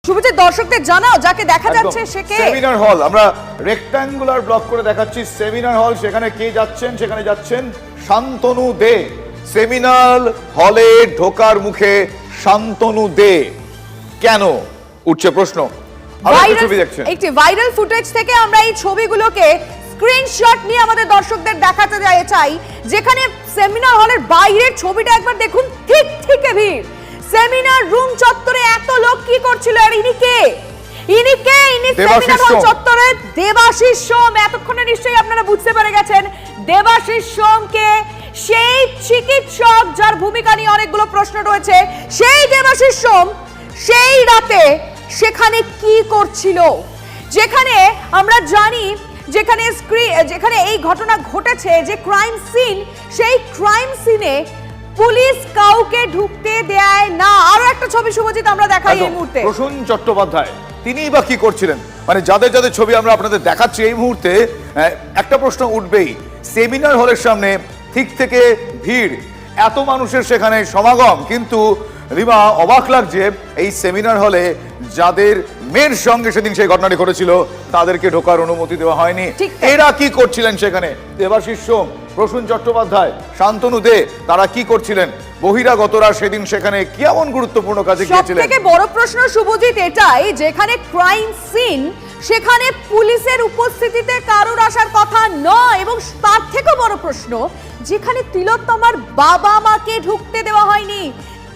শুভজিৎ দর্শকদের জানাও যাকে দেখা যাচ্ছে সে কে। সেমিনার হল আমরা রেক্ট্যাঙ্গুলার ব্লক করে দেখাচ্ছি। সেমিনার হল, সেখানে কে যাচ্ছেন? সেখানে যাচ্ছেন শান্তনু দে। সেমিনার হলে ঢোকার মুখে শান্তনু দে। কেন উঠছে প্রশ্ন। একটি ভাইরাল ফুটেজ থেকে আমরা এই ছবিগুলোকে স্ক্রিনশট নিয়ে আমাদের দর্শকদের দেখাতে চাই, যেখানে সেমিনার হলের বাইরের ছবিটা একবার দেখুন। ঠিক ভিড় সেমিনার রুম চত্বরে এত লোক কি করছিল? আর ইনি কে? ইনি সেমিনার হল চত্বরে দেবাশিস সোম। এতক্ষণে নিশ্চয়ই আপনারা বুঝতে পেরে গেছেন দেবাশিস সোমকে, সেই চিকিৎসক যার ভূমিকা নিয়ে অনেকগুলো প্রশ্ন রয়েছে। সেই দেবাশিস সোম সেই রাতে সেখানে কি করছিল? যেখানে আমরা জানি যেখানে এই ঘটনা ঘটেছে, যে ক্রাইম সিন, সেই ক্রাইম সিনে পুলিশ কাউকে ঢুকতে দেয় না। আরো একটা ছবি শুভজিৎ আমরা দেখাই এই মুহূর্তে। প্রসূন চট্টোপাধ্যায় তিনিই বা কি করছিলেন? মানে যাদের যাদের ছবি আমরা আপনাদের দেখাচ্ছি এই মুহূর্তে, একটা প্রশ্ন উঠবেই। সেমিনার হলের সামনে ঠিক থেকে ভিড়, এত মানুষের সেখানে সমাগম, কিন্তু রিমা অবাক লাগছে এই সেমিনার হলে যাদের মেয়ের সঙ্গে সেদিন সেই ঘটনাটি ঘটেছিল তাদেরকে ঢোকার অনুমতি দেওয়া হয়নি। এরা কি করছিলেন সেখানে? দেবাশিস সোম, প্রসূন চট্টোপাধ্যায়, শান্তনু দে, তারা কি করছিলেন? বহিরাগতরা সেদিন সেখানে কি এমন গুরুত্বপূর্ণ কাজে গিয়েছিলেন? সবথেকে বড় প্রশ্ন শুভজিৎ এটাই, যেখানে ক্রাইম সিন সেখানে পুলিশের উপস্থিতিতে কারোর আসার কথা নয়। এবং তার থেকে বড় প্রশ্ন, যেখানে তিলোত্তমার বাবা মাকে ঢুকতে দেওয়া হয়নি।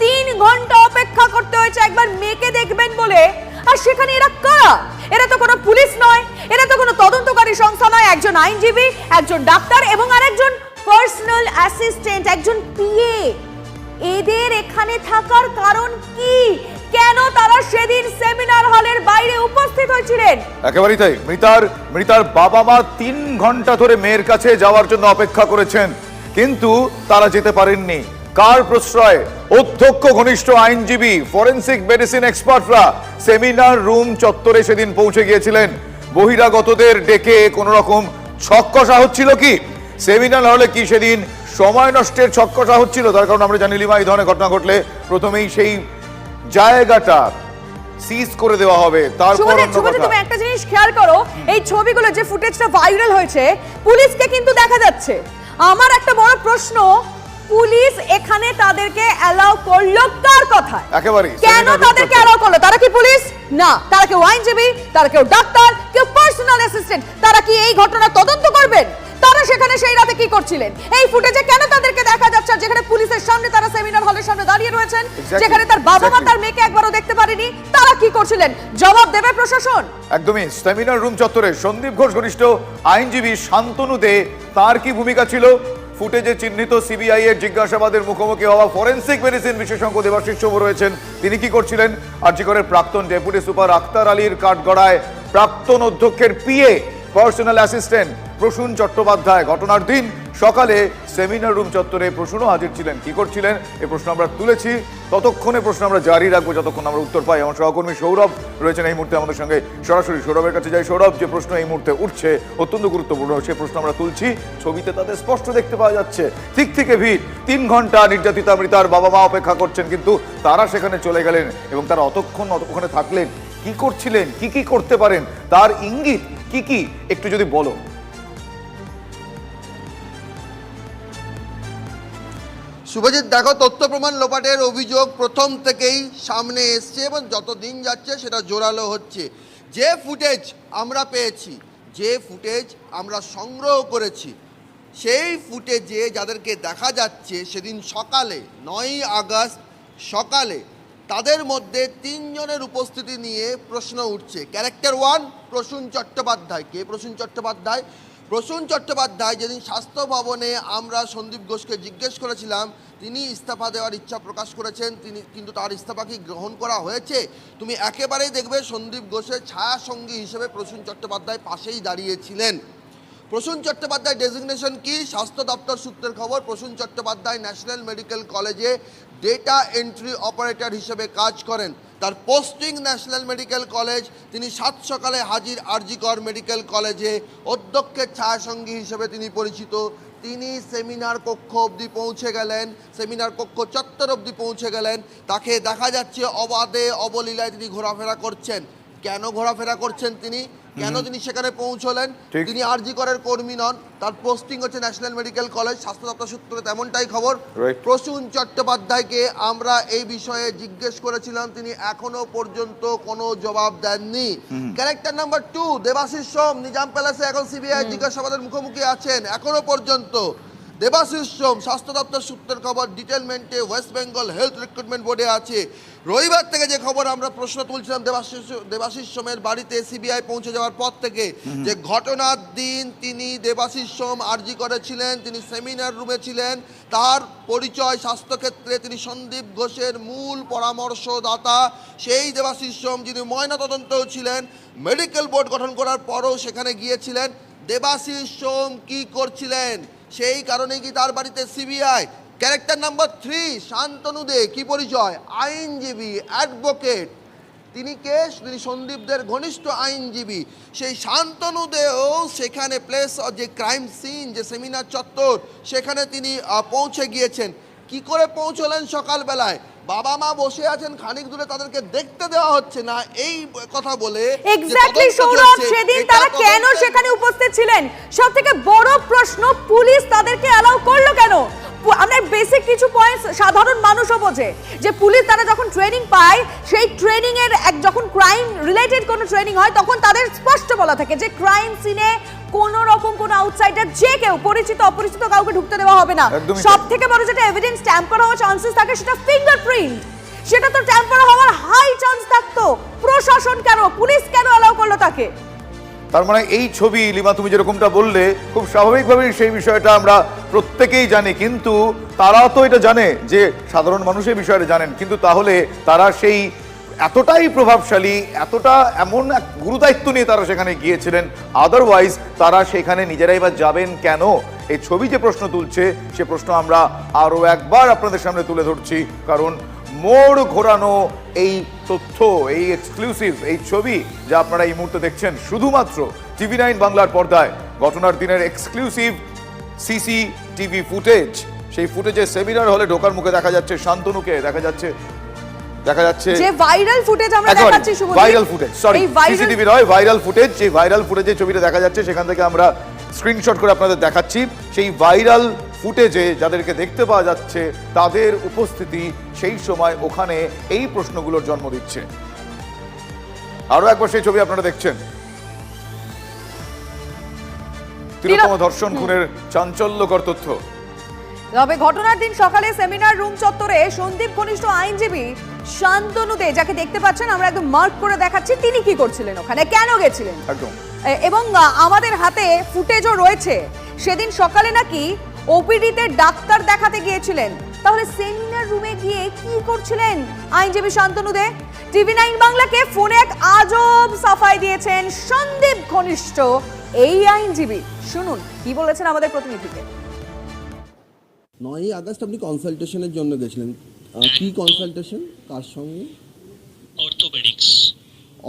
3 ঘন্টা অপেক্ষা করতে হয়েছে একবার মেয়েকে দেখবেন বলে। আর সেখানে এরা কারা? এরা তো কোনো পুলিশ নয়, এরা তো কোনো তদন্তকারী সংস্থা নয়। একজন আইনজীবী, একজন ডাক্তার এবং আরেকজন পার্সোনাল অ্যাসিস্ট্যান্ট, একজন পিএ। এদের এখানে থাকার কারণ কি? কেন তারা সেদিন সেমিনার হলের বাইরে উপস্থিত হয়েছিলেন? একেবারেই তাই। মৃতার বাবা মা 3 ঘন্টা ধরে মেয়ের কাছে যাওয়ার জন্য অপেক্ষা করেছেন, কিন্তু তারা যেতে পারেননি। কার প্রশ্রয়? অধ্যক্ষ ঘনিষ্ঠ আইনজীবী, ফরেনসিক মেডিসিন এক্সপার্টরা সেমিনার রুম চত্বরে সেদিন পৌঁছে গিয়েছিলেন। বহিরাগতদের ডেকে কোন রকম ছক্কষা হচ্ছিল কি? সেমিনার হলে কি সেদিন সময় নষ্টের ছক্কষা হচ্ছিল? তার কারণ আমরা জানি লিমা, এই ধরনের ঘটনা ঘটলে প্রথমেই সেই জায়গাটা সিজ করে দেওয়া হবে। তারপর তুমি একটা জিনিস খেয়াল করো, এই ছবিগুলো যে ফুটেজটা ভাইরাল হয়েছে, পুলিশকে কিন্তু দেখা যাচ্ছে। আমার একটা বড় প্রশ্ন, পুলিশ এখানে তাদেরকে অ্যালাউ করলো কার কথায়? একেবারে কেন তাদেরকে অ্যালাউ করলো? তারা কি পুলিশ না? তারা কেউ আইনজীবী, তারা কেউ ডাক্তার, কেউ পার্সোনাল অ্যাসিস্ট্যান্ট। তারা কি এই ঘটনা তদন্ত করবেন? তারা সেখানে সেই রাতে কি করছিলেন? এই ফুটেজে কেন তাদেরকে দেখা যাচ্ছে? যেখানে পুলিশের সামনে তারা সেমিনার হলের সামনে দাঁড়িয়ে রয়েছেন, যেখানে তার বাবা মা তার মেয়েকে একবারও দেখতে পারেনি, তারা কি করছিলেন? জবাব দেবে প্রশাসন। একদমই। সেমিনার রুম চত্বরে সন্দীপ ঘোষ ঘনিষ্ঠ আইনজীবী শান্তনু দে, তার কি ভূমিকা ছিল? ফুটেজে চিহ্নিত সিবিআই এর জিজ্ঞাসাবাদের মুখোমুখি হওয়া ফরেনসিক মেডিসিন বিশেষজ্ঞ দেবাশিস সোম রয়েছেন। তিনি কি করছিলেন? আরজিকরের প্রাক্তন ডেপুটি সুপার আক্তার আলীর কাঠগড়ায় প্রাক্তন অধ্যক্ষের PA, personal assistant Prasun Chattopadhyay. ঘটনার দিন সকালে সেমিনার রুম চত্বরে প্রসূনও হাজির ছিলেন। কি করছিলেন এই প্রশ্ন আমরা তুলেছি, ততক্ষণে প্রশ্ন আমরা জারি রাখবো যতক্ষণ আমরা উত্তর পাই। আমার সহকর্মী সৌরভ রয়েছেন এই মুহূর্তে আমাদের সঙ্গে সরাসরি। সৌরভের কাছে যাই। সৌরভ, যে প্রশ্ন এই মুহূর্তে উঠছে অত্যন্ত গুরুত্বপূর্ণ, সে প্রশ্ন আমরা তুলছি। ছবিতে তাদের স্পষ্ট দেখতে পাওয়া যাচ্ছে ঠিক থেকে ভিড়। 3 ঘন্টা নির্যাতিতা মৃতার বাবা মা অপেক্ষা করছেন, কিন্তু তারা সেখানে চলে গেলেন। এবং তারা অতক্ষণে থাকলেন, কি করছিলেন, কি করতে পারেন, তার ইঙ্গিত কি একটু যদি বলো। শুভজিৎ, দেখো, তথ্য প্রমাণ লোপাটের অভিযোগ প্রথম থেকেই সামনে এসছে এবং যত দিন যাচ্ছে সেটা জোরালো হচ্ছে। যে ফুটেজ আমরা পেয়েছি, যে ফুটেজ আমরা সংগ্রহ করেছি, সেই ফুটেজে যাদেরকে দেখা যাচ্ছে সেদিন সকালে 9ই আগস্ট সকালে, তাদের মধ্যে 3 জনের উপস্থিতি নিয়ে প্রশ্ন উঠছে। ক্যারেক্টার 1 প্রসূন চট্টোপাধ্যায়। কে প্রসূন চট্টোপাধ্যায়? প্রসূন চট্টোপাধ্যায় যেদিন স্বাস্থ্য ভবনে আমরা সন্দীপ ঘোষকে জিজ্ঞেস করেছিলাম, তিনি ইস্তফা দেওয়ার ইচ্ছা প্রকাশ করেছেন, কিন্তু তার ইস্তফা কি গ্রহণ করা হয়েছে? তুমি একেবারেই দেখবে সন্দীপ ঘোষের ছায়া সঙ্গী হিসেবে প্রসূন চট্টোপাধ্যায় পাশেই দাঁড়িয়েছিলেন। প্রসূন চট্টোপাধ্যায় ডেজিগনেশন কি? স্বাস্থ্য দপ্তর সূত্রের খবর, প্রসূন চট্টোপাধ্যায় ন্যাশনাল মেডিকেল কলেজে ডেটা এন্ট্রি অপারেটর হিসেবে কাজ করেন। তার পোস্টিং ন্যাশনাল মেডিকেল কলেজ। তিনি 7 সকালে হাজির আরজিকর মেডিকেল কলেজে। অধ্যক্ষের ছায়াসঙ্গী হিসেবে তিনি পরিচিত। তিনি সেমিনার কক্ষ অবধি পৌঁছে গেলেন, সেমিনার কক্ষ চত্বর অবধি পৌঁছে গেলেন। তাকে দেখা যাচ্ছে অবাধে অবলীলায় তিনি ঘোরাফেরা করছেন। কেন ঘোরাফেরা করছেন তিনি, কেন তিনি সেখানে পৌঁছলেন? ঠিক। তিনি আরজি করের কর্মী নন, তার পোস্টিং হচ্ছে ন্যাশনাল মেডিকেল কলেজ, স্বাস্থ্য দপ্তর সূত্রে তেমনটাই খবর। Right. প্রসূন চট্টোপাধ্যায়কে আমরা এই বিষয়ে জিজ্ঞেস করেছিলাম, তিনি এখনো পর্যন্ত কোনো জবাব দেননি। ক্যারেক্টার নাম্বার 2 দেবাশিস সোম নিজাম প্যালেসে এখন সিবিআই জিজ্ঞাসাবাদের মুখোমুখি আছেন। এখনো পর্যন্ত দেবাশিস সোম স্বাস্থ্য দপ্তর সূত্রের খবর ডিটেলমেন্টে ওয়েস্ট বেঙ্গল হেলথ রিক্রুটমেন্ট বোর্ডে আছে। রবিবার থেকে যে খবর আমরা প্রশ্ন তুলছিলাম দেবাশিস সোমের বাড়িতে সিবিআই পৌঁছে যাওয়ার পর থেকে, যে ঘটনার দিন তিনি দেবাশিস সোম আরজি করেছিলেন, তিনি সেমিনার রুমে ছিলেন, তার পরিচয় স্বাস্থ্যক্ষেত্রে তিনি সন্দীপ ঘোষের মূল পরামর্শদাতা। সেই দেবাশিস সোম যিনি ময়নাতদন্তেও ছিলেন, মেডিকেল বোর্ড গঠন করার পরও সেখানে গিয়েছিলেন। দেবাশিস সোম কি করছিলেন, সেই কারণেই কি তার বাড়িতে সিবিআই? ক্যারেক্টার নাম্বার 3 শান্তনু দে, কি পরিচয়? আইনজীবী, অ্যাডভোকেট। তিনি কে? তিনি সন্দীপদের ঘনিষ্ঠ আইনজীবী। সেই শান্তনু দেও সেখানে প্লেস যে ক্রাইম সিন, যে সেমিনার চত্বর, সেখানে তিনি পৌঁছে গিয়েছেন। কি করে পৌঁছলেন সকালবেলায়? বাবা মা বসে আছেন খানিক দূরে, তাদেরকে দেখতে দেওয়া হচ্ছে না, এই কথা বলে এক্স্যাক্টলি সৌরভ, সেদিন তারা কেন সেখানে উপস্থিত ছিলেন? সবথেকে বড় প্রশ্ন, পুলিশ তাদেরকে অ্যালাউ করলো কেন? আমরা বেসিক কিছু পয়েন্টস সাধারণ মানুষও বোঝে যে পুলিশ তারা যখন ট্রেনিং পায়, সেই ট্রেনিং এর যখন ক্রাইম রিলেটেড কোনো ট্রেনিং হয়, তখন তাদের স্পষ্ট বলা থাকে যে ক্রাইম সিনে কোনো রকম কোনো আউটসাইডার, যে কেউ পরিচিত অপরিচিত কাউকে ঢুকতে দেওয়া হবে না। সব থেকে বড় যেটা এভিডেন্স ট্যাম্পার হওয়ার চান্সেস থাকে সেটা ফিঙ্গারপ্রিন্ট, সেটা তো ট্যাম্পার হওয়ার হাই চান্স থাকতো। প্রশাসন কেন, পুলিশ কেন অ্যালাউ করলো তাকে? তার মানে এই ছবি, লিমা তুমি যেরকমটা বললে, খুব স্বাভাবিকভাবেই সেই বিষয়টা আমরা প্রত্যেকেই জানি, কিন্তু তারাও তো এটা জানে যে সাধারণ মানুষ এই বিষয়টা জানেন, কিন্তু তাহলে তারা সেই এতটাই প্রভাবশালী, এতটা এমন এক গুরুদায়িত্ব নিয়ে তারা সেখানে গিয়েছিলেন, আদারওয়াইজ তারা সেখানে নিজেরাই বা যাবেন কেন? এই ছবি যে প্রশ্ন তুলছে, সে প্রশ্ন আমরা আরো একবার আপনাদের সামনে তুলে ধরছি, কারণ মোড় ঘোরানো এই তথ্য, এই এক্সক্লুসিভ এই ছবি যা আপনারা এই মুহূর্তে দেখছেন শুধুমাত্র TV9 বাংলার পর্দায়, ঘটনার দিনের এক্সক্লুসিভ সিসিটিভি ফুটেজ। সেই ফুটেজে সেমিনার হলে ঢোকার মুখে দেখা যাচ্ছে শান্তনুকে, দেখা যাচ্ছে যে ভাইরাল ফুটেজ আমরা দেখাচ্ছি, ভাইরাল ফুটেজ, সরি সিসিটিভি নয়, ভাইরাল ফুটেজ। যে ভাইরাল ফুটেজে ছবিটা দেখা যাচ্ছে, সেখান থেকে আমরা স্ক্রিনশট করে আপনাদের দেখাচ্ছি। সেই ভাইরাল ফুটেজে যাদেরকে দেখতে পাওয়া যাচ্ছে, তাদের উপস্থিতি সেই সময় ওখানে এই প্রশ্নগুলোর জন্ম দিচ্ছে। আরো একবার সেই ছবি আপনারা দেখছেন। তিলোত্তম ধর্ষণ খুনের চাঞ্চল্যকর তথ্য। তবে ঘটনার দিন সকালে সেমিনার রুম চত্বরে সন্দীপ ঘনিষ্ঠ আইনজীবী শান্তনু দে, যাকে দেখতে পাচ্ছেন, আমরা একদম মার্ক করে দেখাচ্ছি তিনি কি করছিলেন ওখানে, কেন গেছিলেন, একদম। এবং আমাদের হাতে ফুটেজও রয়েছে। সেদিন সকালে নাকি ওপিডিতে ডাক্তার দেখাতে গিয়েছিলেন। তাহলে সেমিনার রুমে গিয়ে কি করছিলেন আইনজীবী শান্তনু দে? TV9 বাংলাকে ফোনে এক আজব সাফাই দিয়েছেন সন্দীপ ঘনিষ্ঠ এই আইনজীবী। শুনুন কি বলেছেন আমাদের প্রতিনিধিকে। 9ই আগস্ট আপনি কনসালটেশনের জন্য গেছিলেন, কি কনসালটেশন, কার সঙ্গে?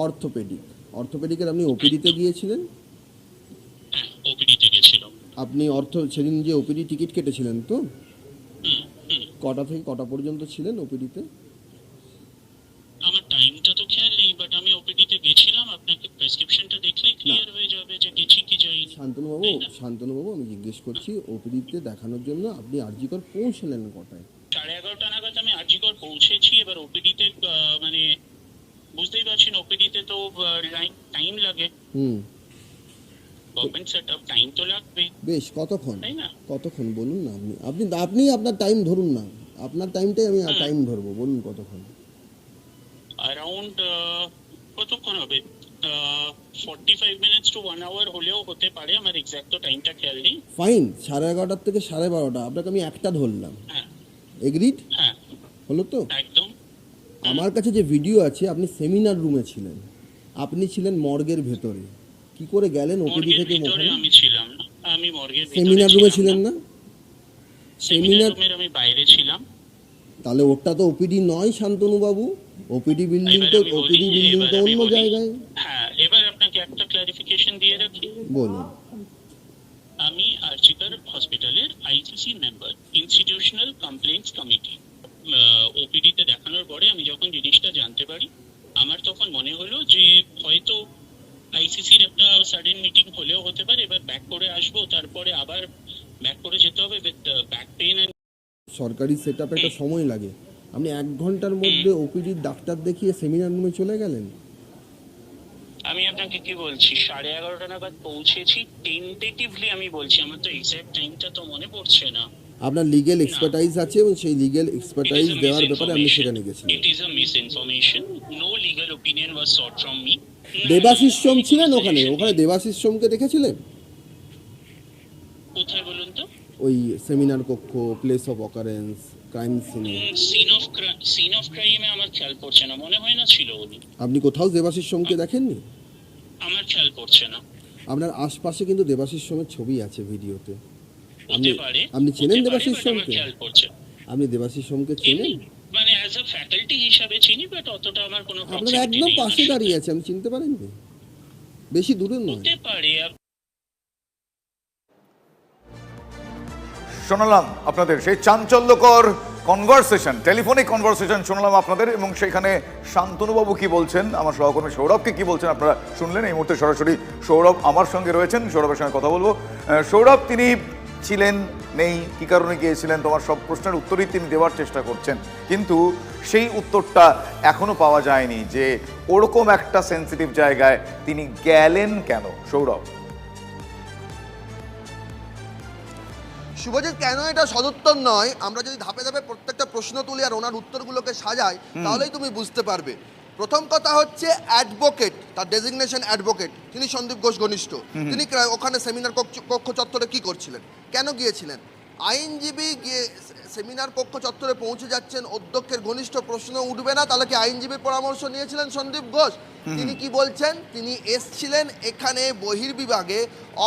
অর্থোপেডিকের আপনি ওপিডিতে গিয়েছিলেন? হ্যাঁ, ওপিডিতে গেছিলাম। আপনি সেদিন যে ওপিডি টিকিট কেটেছিলেন তো? কটা থেকে কটা পর্যন্ত ছিলেন ওপিডিতে? আমার টাইমটা তো খেয়াল নেই, বাট আমি ওপিডিতে গেছিলাম। আপনাকে প্রেসক্রিপশনটা দেখলেই ক্লিয়ার হয়ে যাবে যে গেছি কি যাইনি। শান্তনুবাবু আমি জিজ্ঞেস করছি, ওপিডিতে দেখানোর জন্য আপনি আরজিকর পৌঁছলেন কটায়? 11:30 নাগাদ আমি আরজিকর পৌঁছেছি। এবার ওপিডিতে মানে বুঝতেই পারছেন, ওপিডিতে তো টাইম লাগে। গভর্নমেন্ট সেটআপ, টাইম তো লাগবেই। বেশ, কতক্ষণ? তাই না? কতক্ষণ বলুন না। আপনি আপনার টাইম ধরুন না, আপনার টাইমটাই আমি টাইম ধরবো, বলুন কতক্ষণ? অ্যারাউন্ড কতক্ষণ হবে? 45 মিনিটস টু 1 আওয়ার হলেও হতে পারে, আমার এক্সাক্ট তো টাইমটা খেয়াল নেই। ফাইন, 11:30 থেকে 12:30, আপনাকে আমি একটা ধরলাম। হ্যাঁ, এগ্রিড হ্যাঁ, হলো তো? একদম। আমার কাছে যে ভিডিও আছে, আপনি সেমিনার রুমে ছিলেন, আপনি ছিলেন মর্গের ভেতরে, কি করে গেলেন ওপিডি থেকে? আমি ছিলাম না, আমি মর্গের ভিতরে। সেমিনার রুমে ছিলেন না? সেমিনার রুমের আমি বাইরে ছিলাম। তাহলে ওটা তো ওপিডি নয় শান্তনু বাবু, ওপিডি বিল্ডিং তো অন্য জায়গায়। হ্যাঁ, এবার আপনাকে একটা ক্লারিফিকেশন দিয়ে রাখি। বলুন। আমি আর্চিকার হসপিটালের ICC member, institutional complaints committee. ওপিডিতে দেখানোর পরে আমি যখন জিনিসটা জানতে পারি, আমার তখন মনে হলো যে হয়তো আইসিসির একটা সাডেন মিটিং হলেও হতে পারে। এবার ব্যাক করে আসবো, তারপরে আবার ব্যাক করে যেতে হবে উইথ ব্যাক পেইন। সরকারি সেট আপে একটা সময় লাগে, আপনি 1 ঘন্টার মধ্যে ওপিডির ডাক্তার দেখিয়ে সেমিনার রুমে চলে গেলেন। আমি আপনাকে কি বলছি, 11:30 নাগাদ পৌঁছেছি টেন্টেটিভলি। আমি বলছি, আমার তো এক্সাক্ট টাইমটা তো মনে পড়ছে না। আপনার লিগ্যাল এক্সপার্টাইজ আছে এবং সেই লিগ্যাল এক্সপার্টাইজ দেওয়ার ব্যাপারে আপনি সেখানে গেছিলেন। It is a misinformation. No legal opinion was sought from me. Debashis সোম ছিলেন ওখানে? ওখানে দেবাশিস সোমকে দেখেছিলেন? কোথায় বলুন তো? ওই সেমিনার কক্ষ, প্লেস অফ অকারেন্স, ক্রাইম সিনে। সিন অফ ক্রাইমে আমার খেয়াল পড়ছে না, মনে হয় না ছিল উনি। আপনি কোথাও দেবাশিস সোমকে দেখেননি? আমার খেয়াল পড়ছে না। আপনার আশপাশে কিন্তু দেবাশিস সোমের ছবি আছে ভিডিওতে। হতে পারে, আপনি চেনেন হতে পারে, দেবাশিস but আমার সোমকে? খেয়াল পড়ছে। আপনি দেবাশিস সোমকে চেনেন? এমনি, মানে অ্যাজ আ ফ্যাকাল্টি হিসাবে চিনি, বাট অতটা আমার কোনো আপনার proximity একদম নেই পাশে ওনার দাঁড়িয়ে সাথে। আছে, আমি চিনতে পারেননি? বেশি দূরে নয়। হতে পারে। শোনালাম আপনাদের সেই চাঞ্চল্যকর কনভারসেশন, টেলিফোনিক কনভারসেশন শোনালাম আপনাদের, এবং সেখানে শান্তনুবাবু কি বলছেন, আমার সহকর্মী সৌরভকে কি বলছেন আপনারা শুনলেন। এই মুহূর্তে সরাসরি সৌরভ আমার সঙ্গে রয়েছেন, সৌরভের সঙ্গে কথা বলবো। সৌরভ, তিনি ছিলেন, নেই, কি কারণে গিয়েছিলেন, তোমার সব প্রশ্নের উত্তরই তিনি দেওয়ার চেষ্টা করছেন, কিন্তু সেই উত্তরটা এখনো পাওয়া যায়নি যে ওরকম একটা সেন্সিটিভ জায়গায় তিনি গেলেন কেন। সৌরভ, শুভজিৎ, কেন এটা সদুত্তর নয়, আমরা যদি ধাপে ধাপে প্রত্যেকটা প্রশ্ন তুলি আর ওনার উত্তরগুলোকে সাজাই, তাহলেই তুমি বুঝতে পারবে। প্রথম কথা হচ্ছে অ্যাডভোকেট, তার ডেজিগনেশন অ্যাডভোকেট, তিনি সন্দীপ ঘোষ ঘনিষ্ঠ। তিনি ওখানে সেমিনার কক্ষ চত্বরে কি করছিলেন, কেন গিয়েছিলেন? আইনজীবী গিয়ে সেমিনার কক্ষ চত্বরে পৌঁছে যাচ্ছেন, অধ্যক্ষের ঘনিষ্ঠ, প্রশ্ন উঠবে না, তাহলে কি আইনজীবীর পরামর্শ নিয়েছিলেন সন্দীপ ঘোষ? তিনি কি বলছেন, তিনি এসছিলেন এখানে বহির্বিভাগে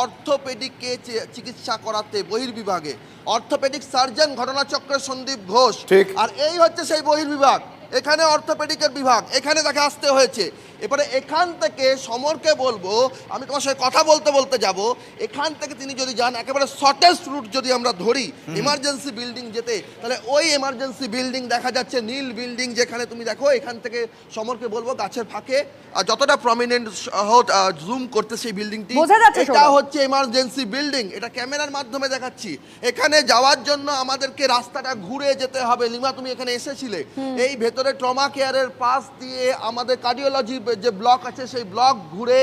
অর্থোপেডিককে চিকিৎসা করাতে, বহির্বিভাগে অর্থোপেডিক সার্জন ঘটনাচক্রের সন্দীপ ঘোষ। ঠিক। আর এই হচ্ছে সেই বহির্বিভাগ, এখানে অর্থোপেডিকের বিভাগ, এখানে তাকে আসতে হয়েছে। এবারে এখান থেকে সমরকে বলবো, আমি তোমার সঙ্গে কথা বলতে বলতে যাব, এখান থেকে তিনি যদি যান একেবারে শর্টেস্ট রুট যদি আমরা ধরি এমার্জেন্সি বিল্ডিং যেতে, তাহলে ওই এমার্জেন্সি বিল্ডিং দেখা যাচ্ছে, নীল বিল্ডিং, যেখানে তুমি দেখো এখান থেকে সমরকে বলবো গাছের ফাঁকে যতটা প্রমিনেন্ট জুম করতে সেই বিল্ডিংটি, বোঝা যাচ্ছে এটা হচ্ছে এমার্জেন্সি বিল্ডিং। এটা ক্যামেরার মাধ্যমে দেখাচ্ছি। এখানে যাওয়ার জন্য আমাদেরকে রাস্তাটা ঘুরে যেতে হবে। লিমা, তুমি এখানে এসেছিলে, এই ভেতরে ট্রমা কেয়ারের পাশ দিয়ে আমাদের কার্ডিওলজি যে ব্লক আছে সেই ব্লক ঘুরে,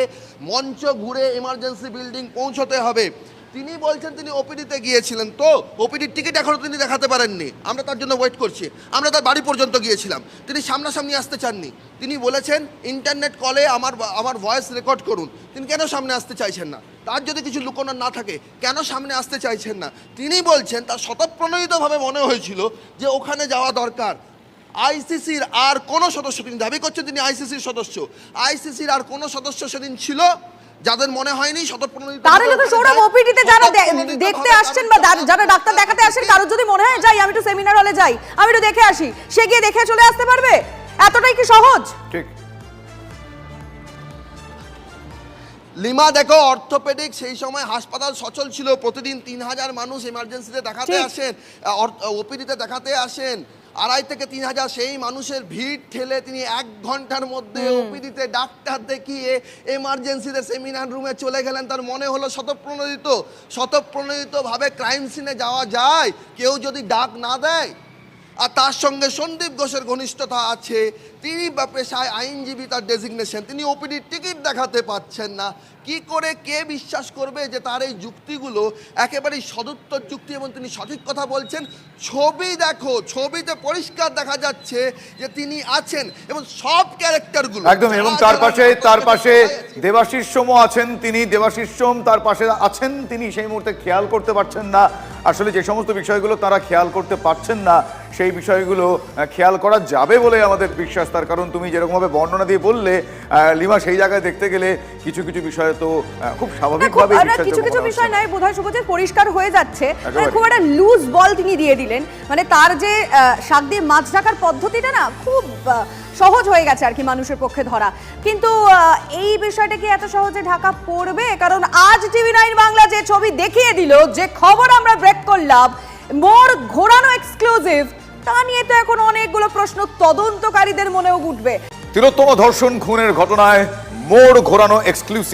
মঞ্চ ঘুরে এমার্জেন্সি বিল্ডিং পৌঁছতে হবে। তিনি বলছেন তিনি ওপিডিতে গিয়েছিলেন, তো ওপিডির টিকিট এখনো তিনি দেখাতে পারেননি, আমরা তার জন্য ওয়েট করছি। আমরা তার বাড়ি পর্যন্ত গিয়েছিলাম, তিনি সামনাসামনি আসতে চাননি। তিনি বলেছেন ইন্টারনেট কলে আমার ভয়েস রেকর্ড করুন। তিনি কেন সামনে আসতে চাইছেন না? তার যদি কিছু লুকোনোর না থাকে, কেন সামনে আসতে চাইছেন না? তিনি বলছেন তার স্বতঃপ্রণোদিতভাবে মনে হয়েছিল যে ওখানে যাওয়া দরকার। আইসিসির আর কোনো সদস্য, তিনি দাবি করছেন তিনি আইসিসির সদস্য, আইসিসির আর কোনো সদস্য সেদিন ছিল যাদের মনে হয়নি স্বতঃপ্রণোদিত। তাহলে তো সৌরভ, ওপিডিতে যারা দেখতে আসছেন বা যারা ডাক্তার দেখাতে আসেন, কারোর যদি মনে হয় যাই আমি একটু সেমিনার হলে যাই, আমি একটু দেখে আসি, সে গিয়ে দেখে চলে আসতে পারবে? এতটাই কি সহজ? ঠিক। লিমা, দেখো অর্থোপেডিক সেই সময় হাসপাতাল সচল ছিল, প্রতিদিন 3000 মানুষ এমার্জেন্সিতে দেখাতে আসেন, ওপিডিতে দেখাতে আসেন, 2,500 থেকে 3,000। সেই মানুষের ভিড় ঠেলে তিনি 1 ঘন্টার মধ্যে ওপিডিতে ডাক্তার দেখিয়ে এমার্জেন্সিতে সেমিনার রুমে চলে গেলেন। তার মনে হলো স্বতঃপ্রণোদিতভাবে ক্রাইম সিনে যাওয়া যায় কেউ যদি ডাক না দেয়। আর তার সঙ্গে সন্দীপ ঘোষের ঘনিষ্ঠতা আছে, তিনি বা পেশায় আইনজীবী, তার ডেজিগনেশন, তিনি ওপিডির টিকিট দেখাতে পাচ্ছেন না। কি করে কে বিশ্বাস করবে যে তার এই যুক্তিগুলো একেবারেই সদুত্তর যুক্তি এবং তিনি সঠিক কথা বলছেন? ছবি দেখো, ছবিতে পরিষ্কার দেখা যাচ্ছে যে তিনি আছেন এবং সব ক্যারেক্টারগুলো একদম, এবং তার পাশে দেবাশিস সোমও আছেন। তিনি দেবাশিস সোম তার পাশে আছেন, তিনি সেই মুহূর্তে খেয়াল করতে পারছেন না। আসলে যে সমস্ত বিষয়গুলো তারা খেয়াল করতে পারছেন না, সেই বিষয়গুলো খেয়াল করা যাবে বলে আমাদের বিশ্বাস। তার কারণ তুমি যেরকমভাবে বর্ণনা দিয়ে বললে লিমা, সেই জায়গায় দেখতে গেলে কিছু কিছু বিষয় তো খুব স্বাভাবিকভাবে কিছু কিছু বিষয় নয় বোধহয় শুভজিৎ পরিষ্কার হয়ে যাচ্ছে। একেবারে। খুব একটা লুজ বল তিনি দিয়ে দিলেন, মানে তার যে শাক দিয়ে মাছ ঢাকার পদ্ধতিটা না খুব সহজ হয়ে গেছে আর কি মানুষের পক্ষে ধরা। কিন্তু এই বিষয়টা কি এত সহজে ঢাকা পড়বে? কারণ আজ TV9 বাংলা যে ছবি দেখিয়ে দিল, যে খবর আমরা ব্রেক করলাম, মোর ঘোরানো এক্সক্লুসিভ, তা নিয়ে তো এখন অনেকগুলো প্রশ্ন তদন্তকারীদের মনেও উঠবে। তিলোত্তমা ধর্ষণ খুনের ঘটনায় মোড় ঘোরানো এক্সক্লুসিভ